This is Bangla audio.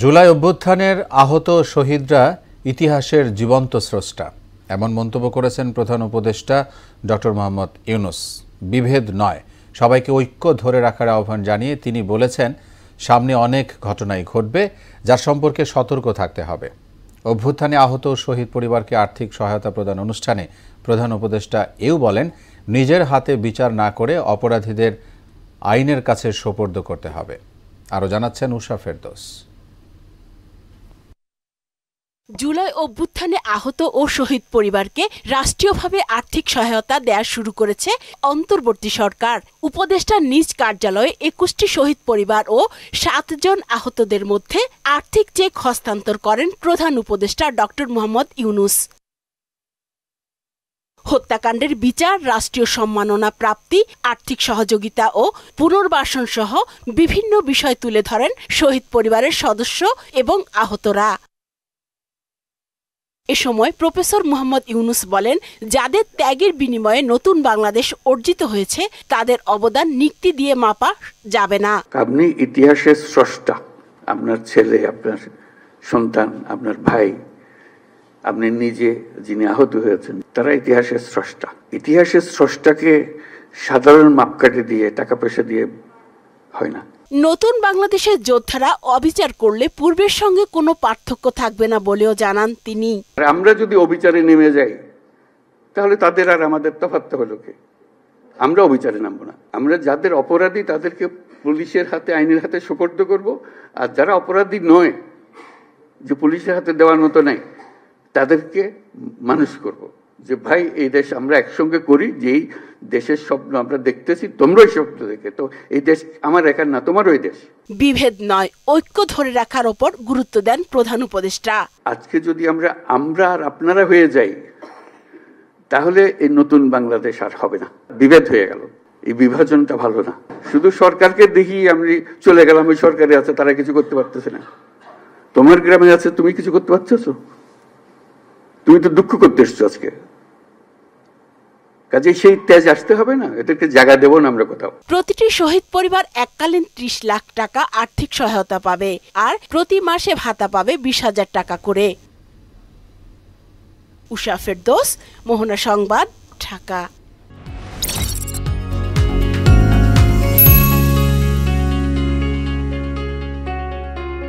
জুলাই অভ্যুত্থানের আহত শহীদরা ইতিহাসের জীবন্ত স্রষ্টা, এমন মন্তব্য করেছেন প্রধান উপদেষ্টা ডক্টর মোহাম্মদ ইউনূস। বিভেদ নয়, সবাইকে ঐক্য ধরে রাখার আহ্বান জানিয়ে তিনি বলেছেন, সামনে অনেক ঘটনাই ঘটবে, যার সম্পর্কে সতর্ক থাকতে হবে। অভ্যুত্থানে আহত শহীদ পরিবারকে আর্থিক সহায়তা প্রদান অনুষ্ঠানে প্রধান উপদেষ্টা এও বলেন, নিজের হাতে বিচার না করে অপরাধীদের আইনের কাছে সোপর্দ করতে হবে। আরও জানাচ্ছেন উষা ফেরদৌস। জুলাই অভ্যুত্থানে আহত ও শহীদ পরিবারকে রাষ্ট্রীয়ভাবে আর্থিক সহায়তা দেয়া শুরু করেছে অন্তর্বর্তী সরকার। উপদেষ্টার নিজ কার্যালয়ে ২১টি শহীদ পরিবার ও ৭ জন আহতদের মধ্যে আর্থিক চেক হস্তান্তর করেন প্রধান উপদেষ্টা ডক্টর মোহাম্মদ ইউনূস। হত্যাকাণ্ডের বিচার, রাষ্ট্রীয় সম্মাননা প্রাপ্তি, আর্থিক সহযোগিতা ও পুনর্বাসন সহ বিভিন্ন বিষয় তুলে ধরেন শহীদ পরিবারের সদস্য এবং আহতরা। এ সময় প্রফেসর মোহাম্মদ ইউনূস বলেন, যাদের ত্যাগের বিনিময়ে নতুন বাংলাদেশ অর্জিত হয়েছে তাদের অবদান নিক্তি দিয়ে মাপা যাবে না। আপনি ইতিহাসের স্রষ্টা, আপনার ছেলে, আপনার সন্তান, আপনার ভাই, আপনি নিজে যিনি আহত হয়েছেন, তারা ইতিহাসের স্রষ্টা। ইতিহাসের স্রষ্টাকে সাধারণ মাপকাঠি দিয়ে, টাকা পয়সা দিয়ে হয় না। নতুন বাংলাদেশের যোদ্ধারা অবিচার করলে পূর্বের সঙ্গে কোনো পার্থক্য থাকবে না বলেও জানান তিনি। আমরা যদি অবিচারে নেমে যাই তাহলে তাদের আর আমাদের তফাৎ হলো কি? আমরা অবিচারে নামবো না। আমরা যাদের অপরাধী তাদেরকে পুলিশের হাতে, আইনের হাতে সোপর্দ করব, আর যারা অপরাধী নয়, যে পুলিশের হাতে দেওয়ার মতো নাই, তাদেরকে মানুষ করব যে ভাই এই দেশ আমরা একসঙ্গে করি, যেই দেশের স্বপ্ন আমরা দেখতেছি, তোমরাই স্বপ্ন দেখে, তো এই দেশ আমার একার না, তোমার ওই দেশ। বিভেদ নয়, ঐক্য ধরে রাখার ওপর গুরুত্ব দেন প্রধান উপদেষ্টা। আজকে যদি আমরা আর আপনারা হয়ে যাই তাহলে এই নতুন বাংলাদেশ আর হবে না। বিভেদ হয়ে গেল, এই বিভাজনটা ভালো না। শুধু সরকারকে দেখি আমি চলে গেলাম, ওই সরকারে আছে তারা কিছু করতে পারতেছে না, তোমার গ্রামে আছে তুমি কিছু করতে পারতেছো? তুমি তো দুঃখ করতে এসছো আজকে, কাজে সেই তেজ আসতে হবে না, এদেরকে জায়গা দেবো না আমরা কোথাও। প্রতিটি শহীদ পরিবার এককালীন ৩০ লাখ টাকা আর্থিক সহায়তা পাবে, আর প্রতি মাসে ভাতা পাবে ২০,০০০ টাকা করে। উষা ফেরদৌস, মোহনা সংবাদ, ঢাকা।